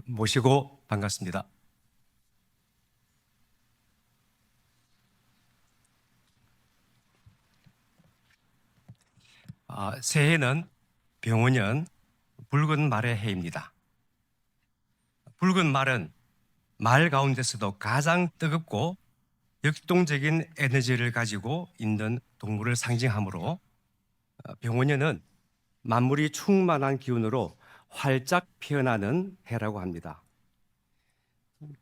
모시고 반갑습니다. 새해는 병원년 붉은 말의 해입니다. 붉은 말은 말 가운데서도 가장 뜨겁고 역동적인 에너지를 가지고 있는 동물을 상징하므로 병원년은 만물이 충만한 기운으로 활짝 피어나는 해라고 합니다.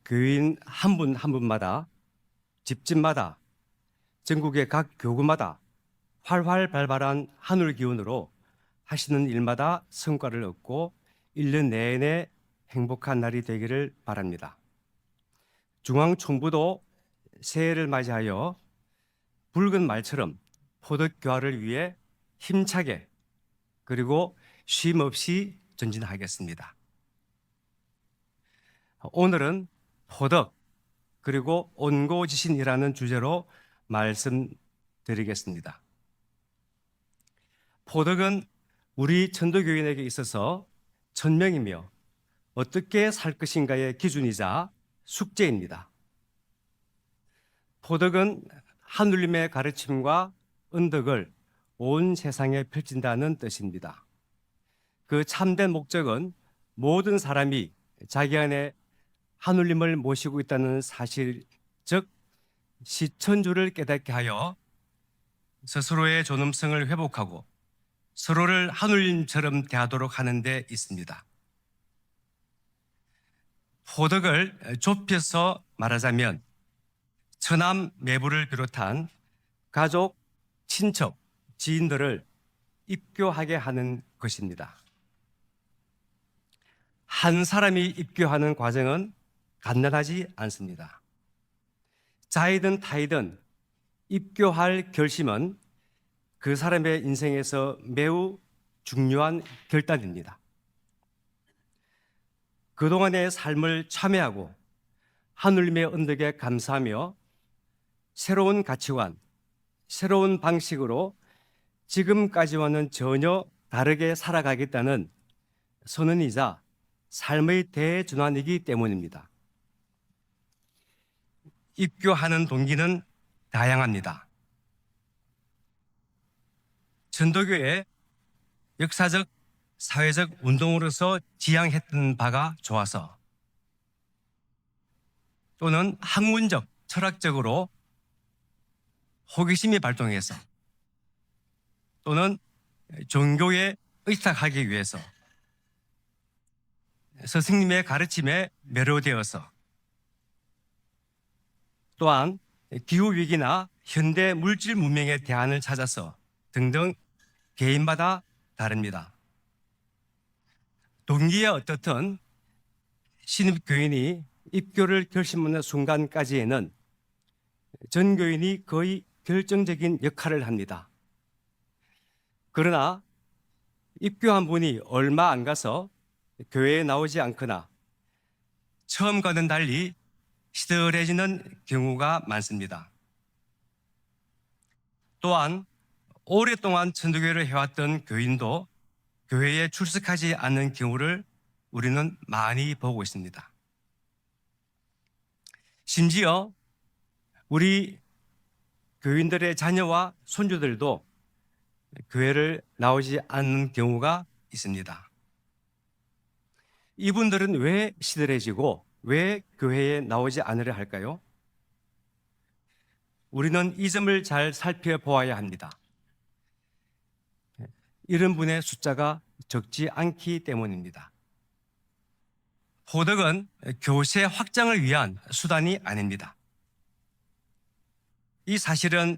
교인 한 분 한 분마다 집집마다 전국의 각 교구마다 활활 발발한 하늘 기운으로 하시는 일마다 성과를 얻고 1년 내내 행복한 날이 되기를 바랍니다. 중앙총부도 새해를 맞이하여 붉은 말처럼 포덕교화를 위해 힘차게 그리고 쉼 없이 전진하겠습니다. 오늘은 포덕 그리고 온고지신이라는 주제로 말씀드리겠습니다. 포덕은 우리 천도교인에게 있어서 천명이며 어떻게 살 것인가의 기준이자 숙제입니다. 포덕은 하느님의 가르침과 은덕을 온 세상에 펼친다는 뜻입니다. 그 참된 목적은 모든 사람이 자기 안에 하느님을 모시고 있다는 사실, 즉 시천주를 깨닫게 하여 스스로의 존엄성을 회복하고 서로를 하느님처럼 대하도록 하는 데 있습니다. 포덕을 좁혀서 말하자면 처남 매부를 비롯한 가족, 친척, 지인들을 입교하게 하는 것입니다. 한 사람이 입교하는 과정은 간단하지 않습니다. 자이든 타이든 입교할 결심은 그 사람의 인생에서 매우 중요한 결단입니다. 그동안의 삶을 참회하고 하느님의 은덕에 감사하며 새로운 가치관, 새로운 방식으로 지금까지와는 전혀 다르게 살아가겠다는 선언이자 삶의 대전환이기 때문입니다. 입교하는 동기는 다양합니다. 전도교의 역사적, 사회적 운동으로서 지향했던 바가 좋아서 또는 학문적, 철학적으로 호기심이 발동해서 또는 종교에 의탁하기 위해서 스승님의 가르침에 매료되어서 또한 기후위기나 현대 물질 문명의 대안을 찾아서 등등 개인마다 다릅니다. 동기에 어떻든 신입교인이 입교를 결심하는 순간까지에는 전교인이 거의 결정적인 역할을 합니다. 그러나 입교한 분이 얼마 안 가서 교회에 나오지 않거나 처음과는 달리 시들해지는 경우가 많습니다. 또한 오랫동안 천도교회를 해왔던 교인도 교회에 출석하지 않는 경우를 우리는 많이 보고 있습니다. 심지어 우리 교인들의 자녀와 손주들도 교회를 나오지 않는 경우가 있습니다. 이분들은 왜 시들해지고 왜 교회에 나오지 않으려 할까요? 우리는 이 점을 잘 살펴보아야 합니다. 이런 분의 숫자가 적지 않기 때문입니다. 포덕은 교세 확장을 위한 수단이 아닙니다. 이 사실은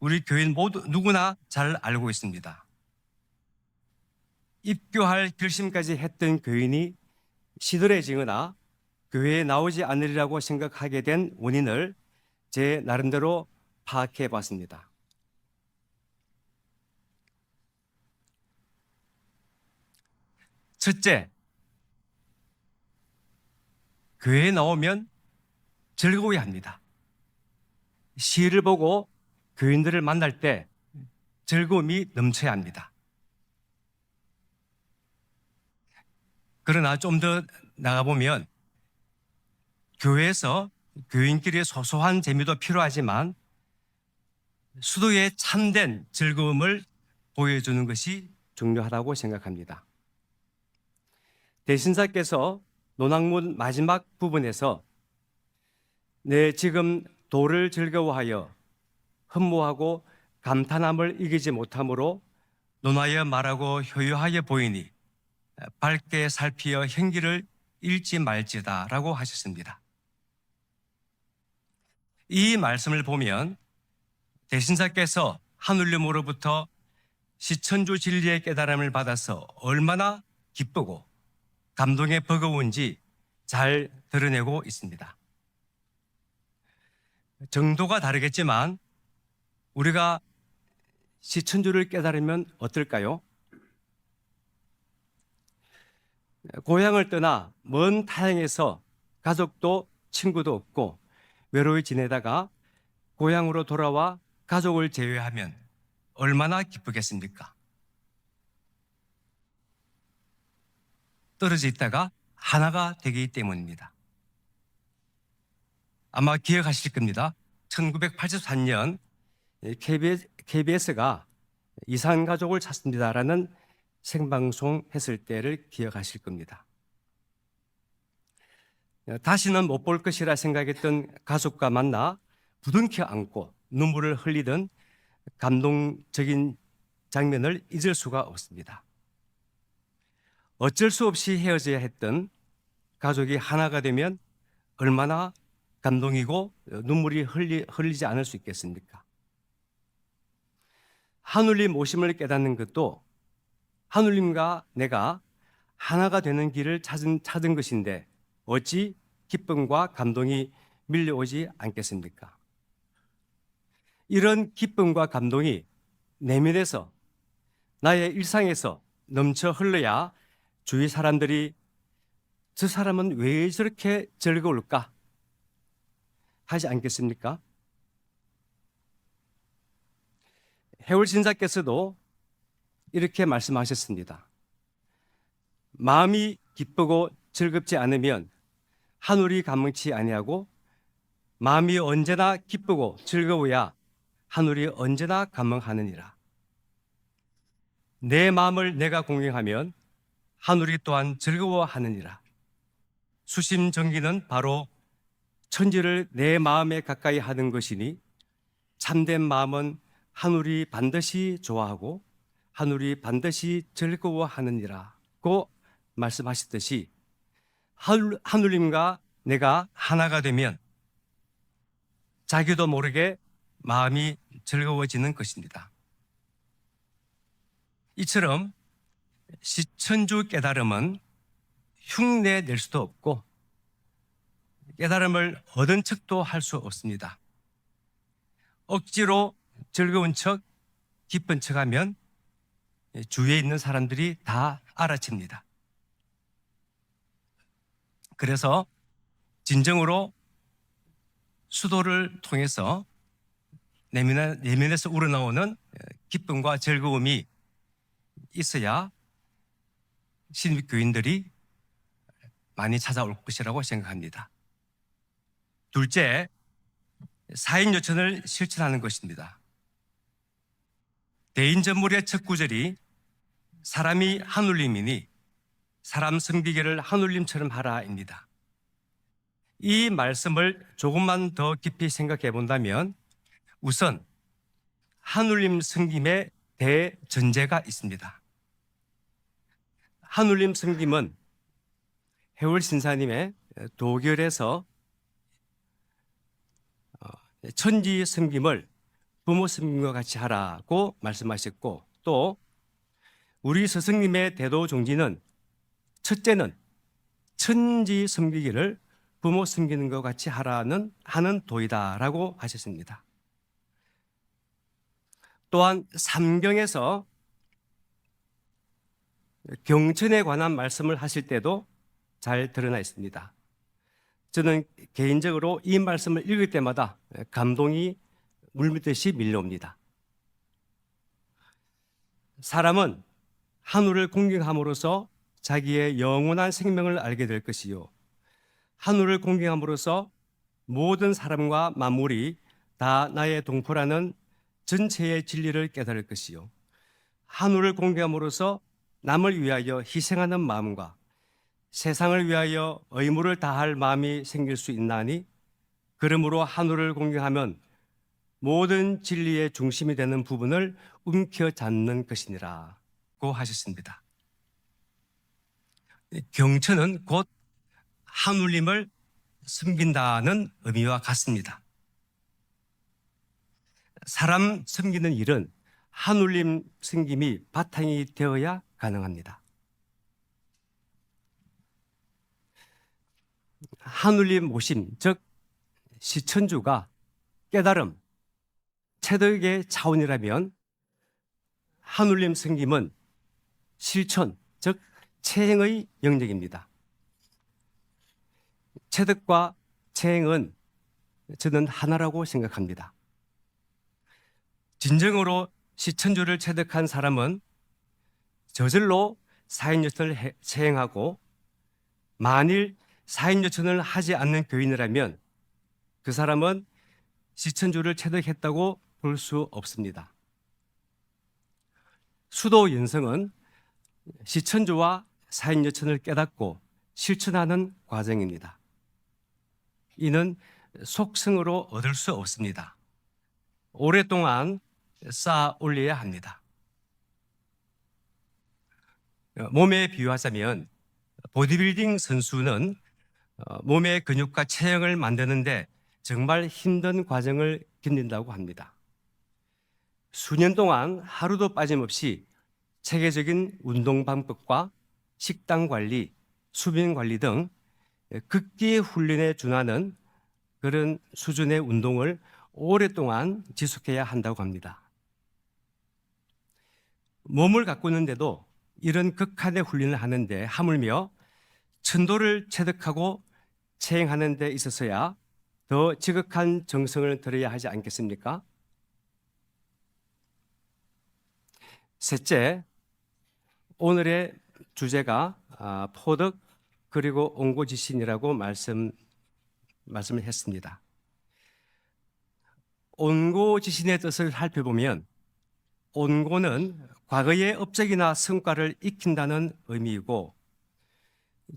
우리 교인 모두 누구나 잘 알고 있습니다. 입교할 결심까지 했던 교인이 시들해지거나 교회에 나오지 않으리라고 생각하게 된 원인을 제 나름대로 파악해 봤습니다. 첫째, 교회에 나오면 즐거워야 합니다. 시를 보고 교인들을 만날 때 즐거움이 넘쳐야 합니다. 그러나 좀 더 나가보면 교회에서 교인끼리 소소한 재미도 필요하지만 수도의 참된 즐거움을 보여주는 것이 중요하다고 생각합니다. 대신사께서 논학문 마지막 부분에서 내 지금 도를 즐거워하여 흠모하고 감탄함을 이기지 못함으로 논하여 말하고 효요하여 보이니 밝게 살피어 행기를 잃지 말지다라고 하셨습니다. 이 말씀을 보면 대신사께서 하늘님으로부터 시천주 진리의 깨달음을 받아서 얼마나 기쁘고 감동에 버거운지 잘 드러내고 있습니다. 정도가 다르겠지만 우리가 시천주를 깨달으면 어떨까요? 고향을 떠나 먼 타향에서 가족도 친구도 없고 외로이 지내다가 고향으로 돌아와 가족을 제외하면 얼마나 기쁘겠습니까? 떨어져 있다가 하나가 되기 때문입니다. 아마 기억하실 겁니다. 1983년 KBS가 이산 가족을 찾습니다라는 생방송 했을 때를 기억하실 겁니다. 다시는 못 볼 것이라 생각했던 가족과 만나 부둥켜 안고 눈물을 흘리던 감동적인 장면을 잊을 수가 없습니다. 어쩔 수 없이 헤어져야 했던 가족이 하나가 되면 얼마나 감동이고 눈물이 흘리지 않을 수 있겠습니까? 하늘님 모심을 깨닫는 것도 하늘님과 내가 하나가 되는 길을 찾은 것인데 어찌 기쁨과 감동이 밀려오지 않겠습니까? 이런 기쁨과 감동이 내면에서 나의 일상에서 넘쳐 흘러야 주위 사람들이 저 사람은 왜 저렇게 즐거울까 하지 않겠습니까? 해월 신사께서도 이렇게 말씀하셨습니다. 마음이 기쁘고 즐겁지 않으면 하늘이 감흥치 아니하고 마음이 언제나 기쁘고 즐거워야 하늘이 언제나 감흥하느니라. 내 마음을 내가 공경하면 하늘이 또한 즐거워하느니라. 수심정기는 바로 천지를 내 마음에 가까이 하는 것이니 참된 마음은 하늘이 반드시 좋아하고 하늘이 반드시 즐거워하느니라고 말씀하셨듯이 하늘님과 내가 하나가 되면 자기도 모르게 마음이 즐거워지는 것입니다. 이처럼 시천주 깨달음은 흉내 낼 수도 없고 깨달음을 얻은 척도 할 수 없습니다. 억지로 즐거운 척, 기쁜 척하면 주위에 있는 사람들이 다 알아챕니다. 그래서 진정으로 수도를 통해서 내면에서 우러나오는 기쁨과 즐거움이 있어야 신입 교인들이 많이 찾아올 것이라고 생각합니다. 둘째, 사인 요천을 실천하는 것입니다. 대인전물의 첫 구절이 사람이 하늘님이니 사람 섬기기를 하늘님처럼 하라입니다. 이 말씀을 조금만 더 깊이 생각해 본다면 우선 하늘님 섬김의 대전제가 있습니다. 하늘님 섬김은 해월 신사님의 도결에서 천지 섬김을 부모 섬김과 같이 하라고 말씀하셨고, 또 우리 스승님의 대도 종지는 첫째는 천지 섬기기를 부모 섬기는 것 같이 하는 도이다라고 하셨습니다. 또한 삼경에서 경천에 관한 말씀을 하실 때도 잘 드러나 있습니다. 저는 개인적으로 이 말씀을 읽을 때마다 감동이 물밀듯이 밀려옵니다. 사람은 하늘을 공경함으로써 자기의 영원한 생명을 알게 될 것이요 하늘을 공경함으로써 모든 사람과 만물이 다 나의 동포라는 전체의 진리를 깨달을 것이요 하늘을 공경함으로써 남을 위하여 희생하는 마음과 세상을 위하여 의무를 다할 마음이 생길 수 있나니 그러므로 하늘을 공경하면 모든 진리의 중심이 되는 부분을 움켜잡는 것이니라고 하셨습니다. 경천은 곧 하느님을 섬긴다는 의미와 같습니다. 사람 섬기는 일은 하느님 섬김이 바탕이 되어야 가능합니다. 하느님 모심, 즉 시천주가 깨달음, 체득의 차원이라면 하느님 섬김은 실천, 즉 체행의 영역입니다. 체득과 체행은 저는 하나라고 생각합니다. 진정으로 시천주를 체득한 사람은 저절로 사인여천을 체행하고 만일 사인여천을 하지 않는 교인이라면 그 사람은 시천주를 체득했다고 볼 수 없습니다. 수도 연성은 시천주와 사인여천을 깨닫고 실천하는 과정입니다. 이는 속성으로 얻을 수 없습니다. 오랫동안 쌓아 올려야 합니다. 몸에 비유하자면 보디빌딩 선수는 몸의 근육과 체형을 만드는데 정말 힘든 과정을 견딘다고 합니다. 수년 동안 하루도 빠짐없이 체계적인 운동 방법과 식단 관리, 수면 관리 등 극기의 훈련에 준하는 그런 수준의 운동을 오랫동안 지속해야 한다고 합니다. 몸을 가꾸는데도 이런 극한의 훈련을 하는데 하물며 천도를 체득하고 체행하는 데 있어서야 더 지극한 정성을 들여야 하지 않겠습니까? 셋째, 오늘의 주제가 포덕 그리고 온고지신이라고 말씀을 했습니다. 온고지신의 뜻을 살펴보면 온고는 과거의 업적이나 성과를 익힌다는 의미이고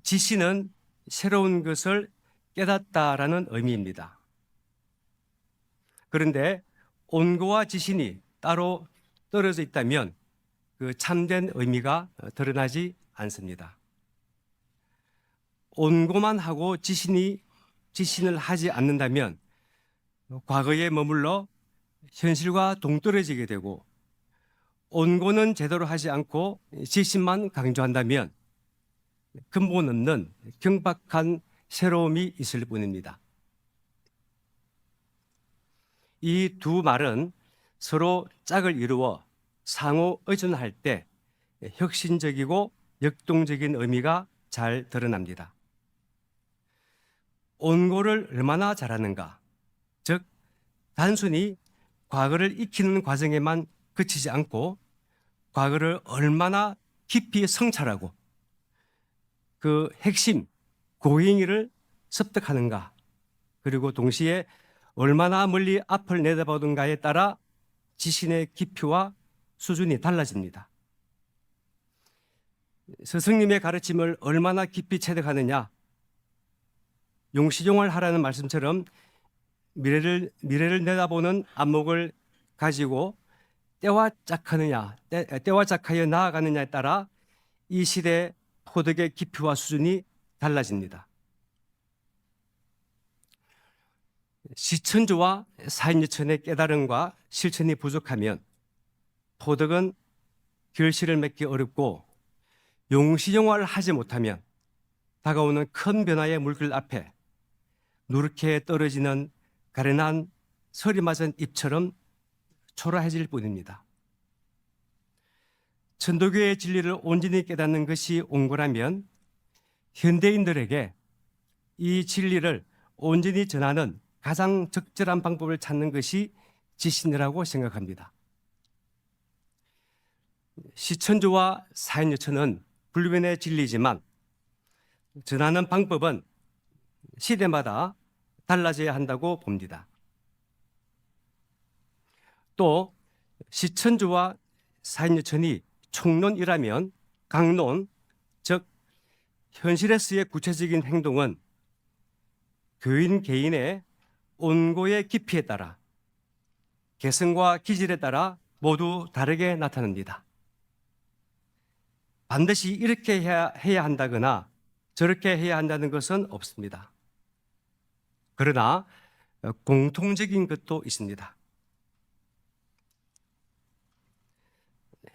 지신은 새로운 것을 깨닫다라는 의미입니다. 그런데 온고와 지신이 따로 떨어져 있다면 그 참된 의미가 드러나지 않습니다. 온고만 하고 지신을 하지 않는다면 과거에 머물러 현실과 동떨어지게 되고 온고는 제대로 하지 않고 지신만 강조한다면 근본 없는 경박한 새로움이 있을 뿐입니다. 이 두 말은 서로 짝을 이루어 상호 의존할 때 혁신적이고 역동적인 의미가 잘 드러납니다. 온고를 얼마나 잘하는가, 즉 단순히 과거를 익히는 과정에만 그치지 않고 과거를 얼마나 깊이 성찰하고 그 핵심 고행위를 습득하는가, 그리고 동시에 얼마나 멀리 앞을 내다보는가에 따라 지신의 깊이와 수준이 달라집니다. 스승님의 가르침을 얼마나 깊이 체득하느냐, 용시종을 하라는 말씀처럼 미래를 내다보는 안목을 가지고 때와 짝하여 나아가느냐에 따라 이 시대의 포덕의 깊이와 수준이 달라집니다. 시천주와 사인여천의 깨달음과 실천이 부족하면 포덕은 결실을 맺기 어렵고 용시종화를 하지 못하면 다가오는 큰 변화의 물길 앞에 누렇게 떨어지는 가련한 설이 맞은 잎처럼 초라해질 뿐입니다. 천도교의 진리를 온전히 깨닫는 것이 온고라면 현대인들에게 이 진리를 온전히 전하는 가장 적절한 방법을 찾는 것이 지신이라고 생각합니다. 시천주와 사인여천은 불변의 진리지만 전하는 방법은 시대마다 달라져야 한다고 봅니다. 또 시천주와 사인유천이 총론이라면 강론, 즉 현실에서의 구체적인 행동은 교인 개인의 온고의 깊이에 따라 개성과 기질에 따라 모두 다르게 나타납니다. 반드시 이렇게 해야 한다거나 저렇게 해야 한다는 것은 없습니다. 그러나 공통적인 것도 있습니다.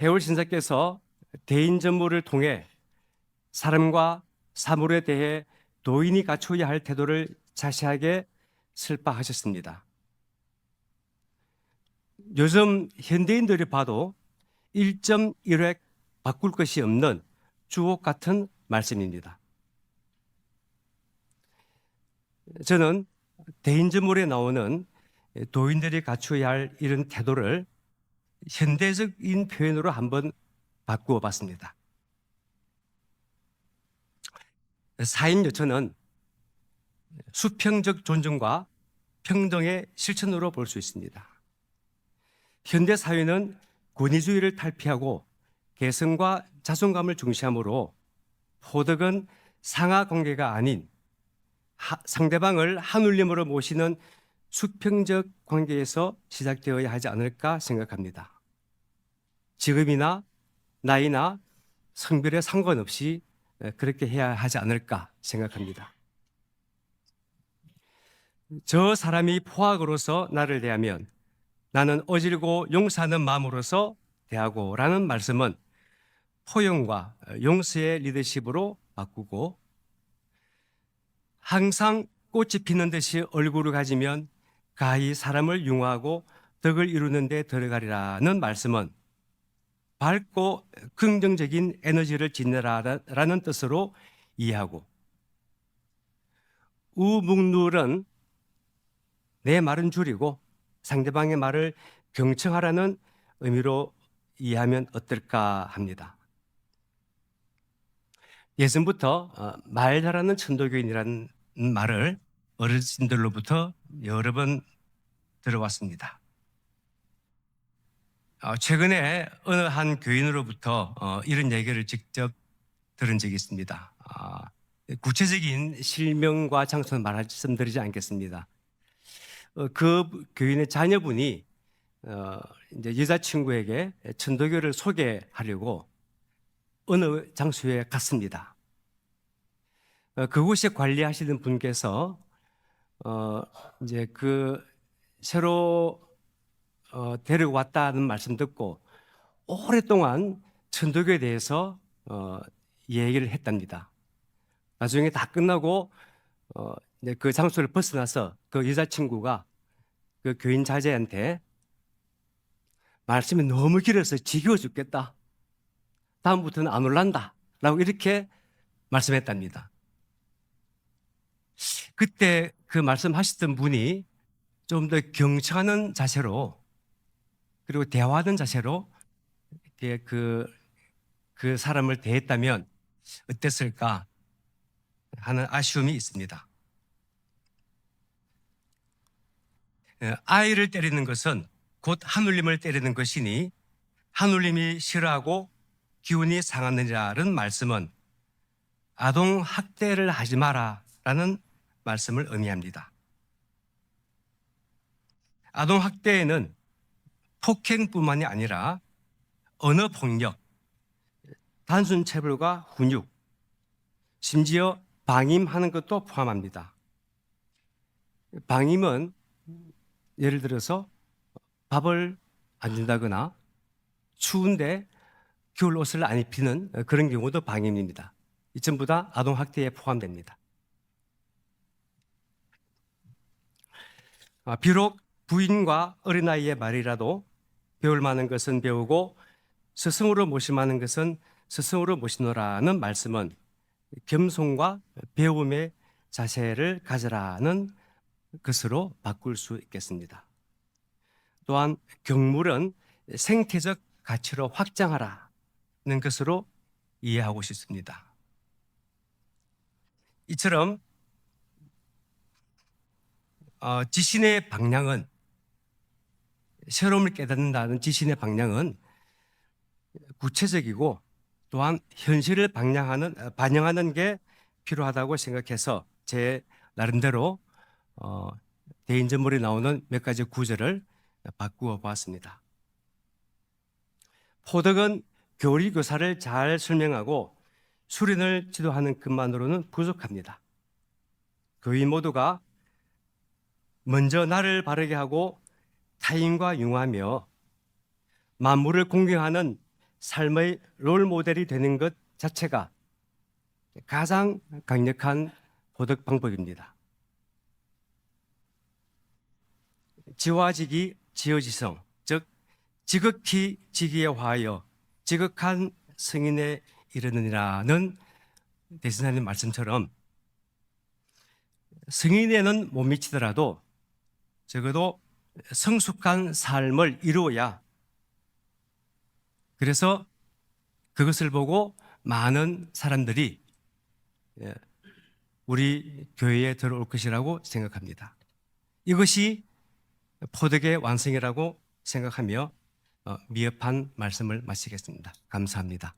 해월 신사께서 대인 전무를 통해 사람과 사물에 대해 도인이 갖춰야 할 태도를 자세하게 설파하셨습니다. 요즘 현대인들이 봐도 1.1획 바꿀 것이 없는 주옥 같은 말씀입니다. 저는 대인전물에 나오는 도인들이 갖춰야 할 이런 태도를 현대적인 표현으로 한번 바꾸어 봤습니다. 사인여천은 수평적 존중과 평등의 실천으로 볼 수 있습니다. 현대 사회는 권위주의를 탈피하고 개성과 자존감을 중시하므로 포덕은 상하 관계가 아닌 상대방을 하늘님으로 모시는 수평적 관계에서 시작되어야 하지 않을까 생각합니다. 직업이나 나이나 성별에 상관없이 그렇게 해야 하지 않을까 생각합니다. 저 사람이 포악으로서 나를 대하면 나는 어질고 용서하는 마음으로서 대하고라는 말씀은 포용과 용서의 리더십으로 바꾸고, 항상 꽃이 피는 듯이 얼굴을 가지면 가히 사람을 융화하고 덕을 이루는 데 들어가리라는 말씀은 밝고 긍정적인 에너지를 지내라라는 뜻으로 이해하고, 우묵룰은 내 말은 줄이고 상대방의 말을 경청하라는 의미로 이해하면 어떨까 합니다. 예전부터 말 잘하는 천도교인이라는 말을 어르신들로부터 여러 번 들어왔습니다. 최근에 어느 한 교인으로부터 이런 얘기를 직접 들은 적이 있습니다. 구체적인 실명과 장소는 말씀드리지 않겠습니다. 그 교인의 자녀분이 이제 여자친구에게 천도교를 소개하려고 어느 장소에 갔습니다. 그곳에 관리하시는 분께서 이제 그 새로 데려왔다는 말씀 듣고 오랫동안 천도교에 대해서 얘기를 했답니다. 나중에 다 끝나고 이제 그 장소를 벗어나서 그 여자친구가 그 교인 자제한테 말씀이 너무 길어서 지겨워 죽겠다, 다음부터는 안 올란다 라고 이렇게 말씀했답니다. 그때 그 말씀하셨던 분이 좀 더 경청하는 자세로, 그리고 대화하는 자세로 이렇게 그 사람을 대했다면 어땠을까 하는 아쉬움이 있습니다. 아이를 때리는 것은 곧 하늘님을 때리는 것이니 하늘님이 싫어하고 기운이 상하느니라는 말씀은 아동 학대를 하지 마라라는 말씀을 의미합니다. 아동 학대에는 폭행뿐만이 아니라 언어 폭력, 단순 체벌과 훈육, 심지어 방임하는 것도 포함합니다. 방임은 예를 들어서 밥을 안 준다거나 추운데 겨울 옷을 안 입히는 그런 경우도 방임입니다. 이 전부 다 아동 학대에 포함됩니다. 비록 부인과 어린아이의 말이라도 배울 만한 것은 배우고 스승으로 모실 만한 것은 스승으로 모시노라는 말씀은 겸손과 배움의 자세를 가져라는 것으로 바꿀 수 있겠습니다. 또한 경물은 생태적 가치로 확장하라는 것으로 이해하고 싶습니다. 이처럼 지신의 방향은, 새로움을 깨닫는다는 지신의 방향은 구체적이고 또한 현실을 반영하는 게 필요하다고 생각해서 제 나름대로 대인전물에 나오는 몇 가지 구절을 바꾸어 보았습니다. 포덕은 교리교사를 잘 설명하고 수련을 지도하는 것만으로는 부족합니다. 교인 모두가 먼저 나를 바르게 하고 타인과 융화하며 만물을 공경하는 삶의 롤 모델이 되는 것 자체가 가장 강력한 포덕 방법입니다. 지화지기 지어지성, 즉 지극히 지기에 화하여 지극한 성인에 이르느니라는 대신하는 말씀처럼 성인에는 못 미치더라도 적어도 성숙한 삶을 이루어야, 그래서 그것을 보고 많은 사람들이 우리 교회에 들어올 것이라고 생각합니다. 이것이 포덕의 완성이라고 생각하며 미흡한 말씀을 마치겠습니다. 감사합니다.